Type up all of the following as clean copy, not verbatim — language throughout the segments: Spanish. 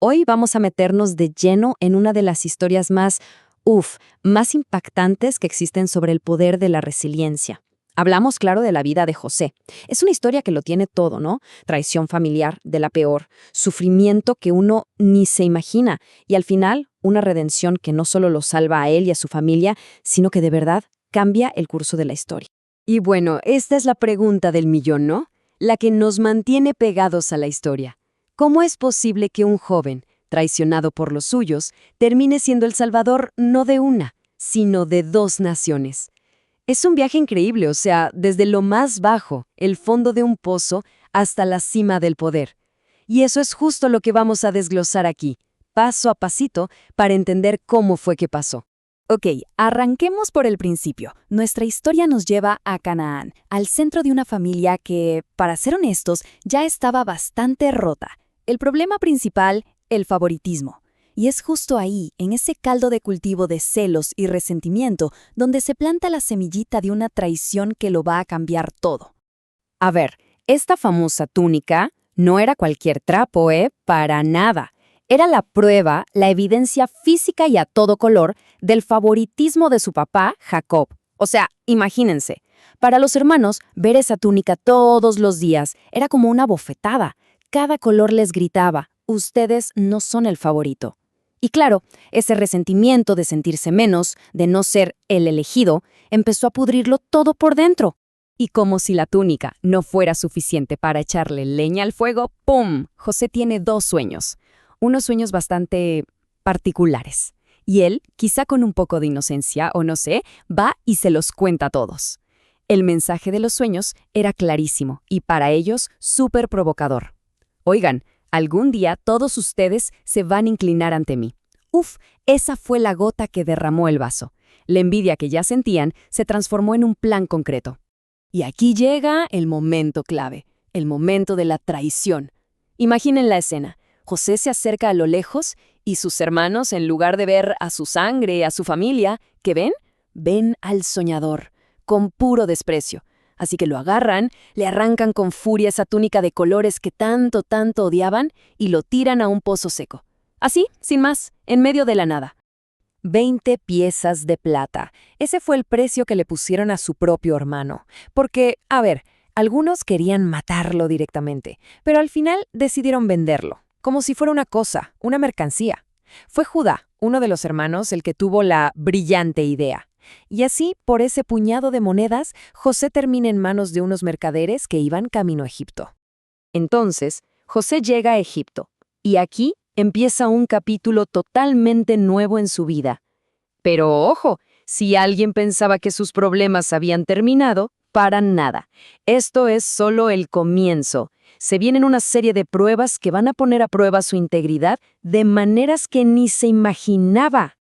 Hoy vamos a meternos de lleno en una de las historias más impactantes que existen sobre el poder de la resiliencia. Hablamos, claro, de la vida de José. Es una historia que lo tiene todo, ¿no? Traición familiar, de la peor, sufrimiento que uno ni se imagina, y al final, una redención que no solo lo salva a él y a su familia, sino que de verdad cambia el curso de la historia. Y bueno, esta es la pregunta del millón, ¿no? La que nos mantiene pegados a la historia. ¿Cómo es posible que un joven, traicionado por los suyos, termine siendo el salvador no de una, sino de dos naciones? Es un viaje increíble, o sea, desde lo más bajo, el fondo de un pozo, hasta la cima del poder. Y eso es justo lo que vamos a desglosar aquí, paso a pasito, para entender cómo fue que pasó. Ok, arranquemos por el principio. Nuestra historia nos lleva a Canaán, al centro de una familia que, para ser honestos, ya estaba bastante rota. El problema principal, el favoritismo. Y es justo ahí, en ese caldo de cultivo de celos y resentimiento, donde se planta la semillita de una traición que lo va a cambiar todo. A ver, esta famosa túnica no era cualquier trapo, para nada. Era la prueba, la evidencia física y a todo color del favoritismo de su papá, Jacob. O sea, imagínense, para los hermanos, ver esa túnica todos los días era como una bofetada. Cada color les gritaba, ustedes no son el favorito. Y claro, ese resentimiento de sentirse menos, de no ser el elegido, empezó a pudrirlo todo por dentro. Y como si la túnica no fuera suficiente para echarle leña al fuego, ¡pum! José tiene dos sueños. Unos sueños bastante particulares. Y él, quizá con un poco de inocencia o no sé, va y se los cuenta a todos. El mensaje de los sueños era clarísimo y para ellos súper provocador. Oigan, algún día todos ustedes se van a inclinar ante mí. Esa fue la gota que derramó el vaso. La envidia que ya sentían se transformó en un plan concreto. Y aquí llega el momento clave, el momento de la traición. Imaginen la escena. José se acerca a lo lejos y sus hermanos, en lugar de ver a su sangre, a su familia, ¿qué ven? Ven al soñador, con puro desprecio. Así que lo agarran, le arrancan con furia esa túnica de colores que tanto odiaban y lo tiran a un pozo seco. Así, sin más, en medio de la nada. 20 piezas de plata. Ese fue el precio que le pusieron a su propio hermano. Porque, a ver, algunos querían matarlo directamente, pero al final decidieron venderlo. Como si fuera una cosa, una mercancía. Fue Judá, uno de los hermanos, el que tuvo la brillante idea. Y así, por ese puñado de monedas, José termina en manos de unos mercaderes que iban camino a Egipto. Entonces, José llega a Egipto, y aquí empieza un capítulo totalmente nuevo en su vida. Pero ojo, si alguien pensaba que sus problemas habían terminado, para nada. Esto es solo el comienzo. Se vienen una serie de pruebas que van a poner a prueba su integridad de maneras que ni se imaginaba.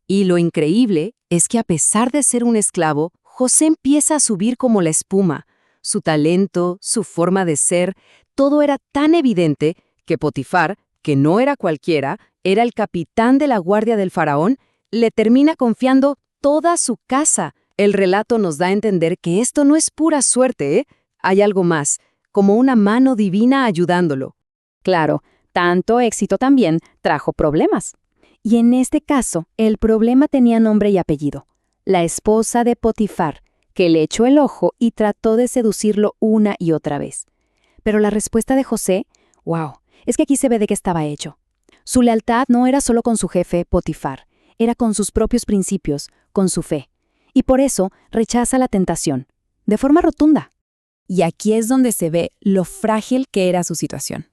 Y lo increíble es que a pesar de ser un esclavo, José empieza a subir como la espuma. Su talento, su forma de ser, todo era tan evidente que Potifar, que no era cualquiera, era el capitán de la guardia del faraón, le termina confiando toda su casa. El relato nos da a entender que esto no es pura suerte, Hay algo más, como una mano divina ayudándolo. Claro, tanto éxito también trajo problemas. Y en este caso, el problema tenía nombre y apellido. La esposa de Potifar, que le echó el ojo y trató de seducirlo una y otra vez. Pero la respuesta de José, es que aquí se ve de qué estaba hecho. Su lealtad no era solo con su jefe, Potifar, era con sus propios principios, con su fe. Y por eso rechaza la tentación, de forma rotunda. Y aquí es donde se ve lo frágil que era su situación.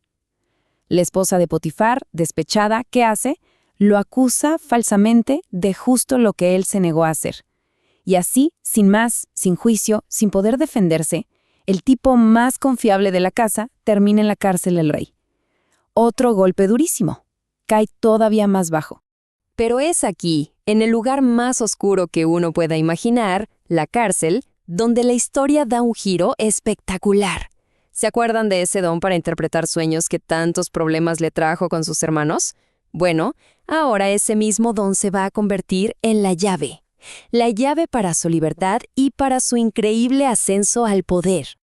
La esposa de Potifar, despechada, ¿qué hace? Lo acusa falsamente de justo lo que él se negó a hacer. Y así, sin más, sin juicio, sin poder defenderse, el tipo más confiable de la casa termina en la cárcel del rey. Otro golpe durísimo. Cae todavía más bajo. Pero es aquí, en el lugar más oscuro que uno pueda imaginar, la cárcel, donde la historia da un giro espectacular. ¿Se acuerdan de ese don para interpretar sueños que tantos problemas le trajo con sus hermanos? Bueno, ahora ese mismo don se va a convertir en la llave para su libertad y para su increíble ascenso al poder.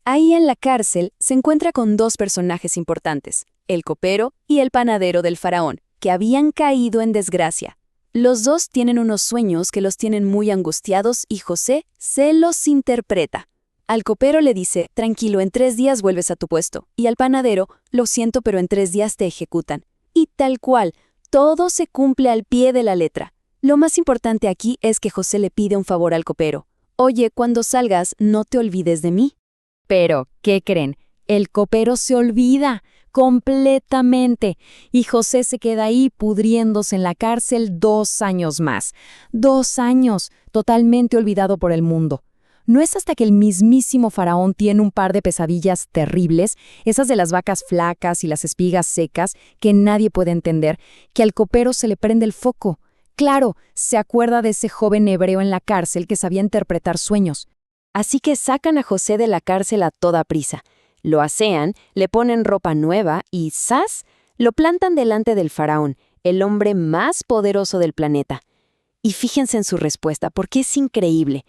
Ahí en la cárcel se encuentra con dos personajes importantes, el copero y el panadero del faraón, que habían caído en desgracia. Los dos tienen unos sueños que los tienen muy angustiados y José se los interpreta. Al copero le dice, tranquilo, en 3 días vuelves a tu puesto. Y al panadero, lo siento, pero en 3 días te ejecutan. Y tal cual, todo se cumple al pie de la letra. Lo más importante aquí es que José le pide un favor al copero. Oye, cuando salgas, no te olvides de mí. Pero, ¿qué creen? El copero se olvida completamente y José se queda ahí pudriéndose en la cárcel 2 años más. 2 años, totalmente olvidado por el mundo. No es hasta que el mismísimo faraón tiene un par de pesadillas terribles, esas de las vacas flacas y las espigas secas, que nadie puede entender, que al copero se le prende el foco. Claro, se acuerda de ese joven hebreo en la cárcel que sabía interpretar sueños. Así que sacan a José de la cárcel a toda prisa. Lo asean, le ponen ropa nueva y ¡zas!, lo plantan delante del faraón, el hombre más poderoso del planeta. Y fíjense en su respuesta, porque es increíble.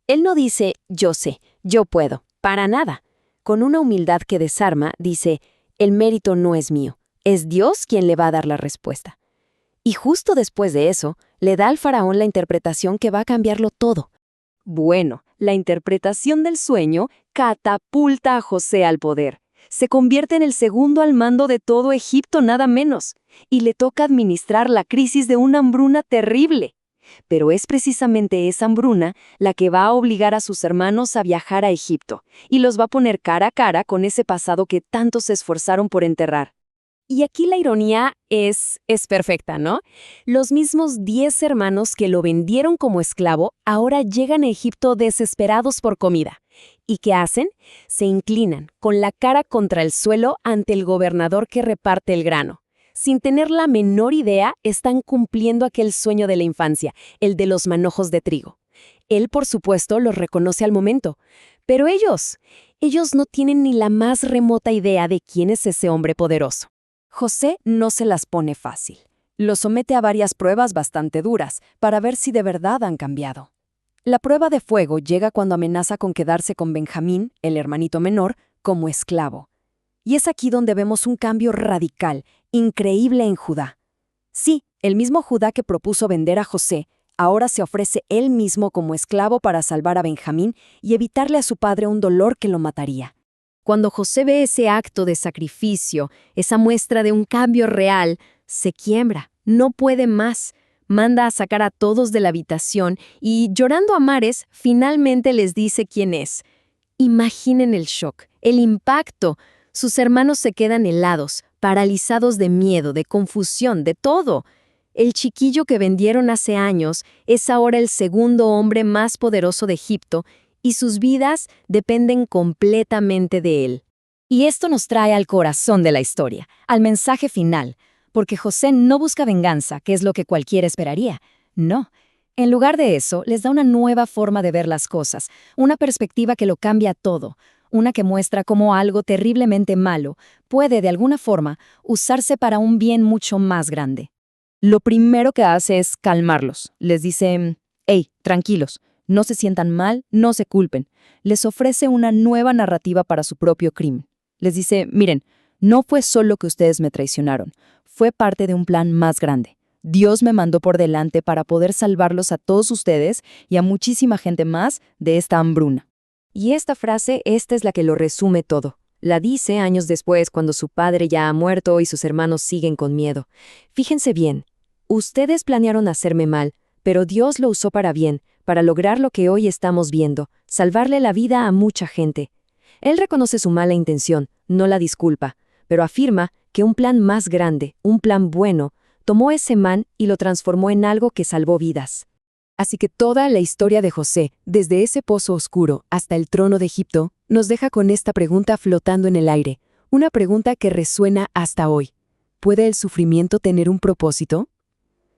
Él no dice, yo sé, yo puedo, para nada. Con una humildad que desarma, dice, el mérito no es mío, es Dios quien le va a dar la respuesta. Y justo después de eso, le da al faraón la interpretación que va a cambiarlo todo. Bueno, la interpretación del sueño catapulta a José al poder. Se convierte en el segundo al mando de todo Egipto, nada menos, y le toca administrar la crisis de una hambruna terrible. Pero es precisamente esa hambruna la que va a obligar a sus hermanos a viajar a Egipto, y los va a poner cara a cara con ese pasado que tanto se esforzaron por enterrar. Y aquí la ironía es perfecta, ¿no? Los mismos 10 hermanos que lo vendieron como esclavo ahora llegan a Egipto desesperados por comida. ¿Y qué hacen? Se inclinan, con la cara contra el suelo ante el gobernador que reparte el grano. Sin tener la menor idea, están cumpliendo aquel sueño de la infancia, el de los manojos de trigo. Él, por supuesto, los reconoce al momento. Pero ellos no tienen ni la más remota idea de quién es ese hombre poderoso. José no se las pone fácil. Lo somete a varias pruebas bastante duras para ver si de verdad han cambiado. La prueba de fuego llega cuando amenaza con quedarse con Benjamín, el hermanito menor, como esclavo. Y es aquí donde vemos un cambio radical, increíble en Judá. Sí, el mismo Judá que propuso vender a José, ahora se ofrece él mismo como esclavo para salvar a Benjamín y evitarle a su padre un dolor que lo mataría. Cuando José ve ese acto de sacrificio, esa muestra de un cambio real, se quiebra, no puede más. Manda a sacar a todos de la habitación y, llorando a mares, finalmente les dice quién es. Imaginen el shock, el impacto. Sus hermanos se quedan helados, paralizados de miedo, de confusión, de todo. El chiquillo que vendieron hace años es ahora el segundo hombre más poderoso de Egipto y sus vidas dependen completamente de él. Y esto nos trae al corazón de la historia, al mensaje final, porque José no busca venganza, que es lo que cualquiera esperaría. No. En lugar de eso, les da una nueva forma de ver las cosas, una perspectiva que lo cambia todo, una que muestra cómo algo terriblemente malo puede, de alguna forma, usarse para un bien mucho más grande. Lo primero que hace es calmarlos. Les dice, hey, tranquilos. No se sientan mal, no se culpen. Les ofrece una nueva narrativa para su propio crimen. Les dice, miren, no fue solo que ustedes me traicionaron, fue parte de un plan más grande. Dios me mandó por delante para poder salvarlos a todos ustedes y a muchísima gente más de esta hambruna. Y esta frase, esta es la que lo resume todo. La dice años después cuando su padre ya ha muerto y sus hermanos siguen con miedo. Fíjense bien, ustedes planearon hacerme mal, pero Dios lo usó para bien, para lograr lo que hoy estamos viendo, salvarle la vida a mucha gente. Él reconoce su mala intención, no la disculpa, pero afirma que un plan más grande, un plan bueno, tomó ese man y lo transformó en algo que salvó vidas. Así que toda la historia de José, desde ese pozo oscuro hasta el trono de Egipto, nos deja con esta pregunta flotando en el aire, una pregunta que resuena hasta hoy. ¿Puede el sufrimiento tener un propósito?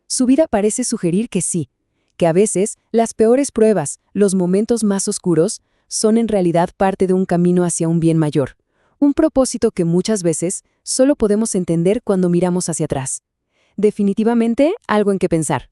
Su vida parece sugerir que sí, que a veces las peores pruebas, los momentos más oscuros, son en realidad parte de un camino hacia un bien mayor, un propósito que muchas veces solo podemos entender cuando miramos hacia atrás. Definitivamente algo en que pensar.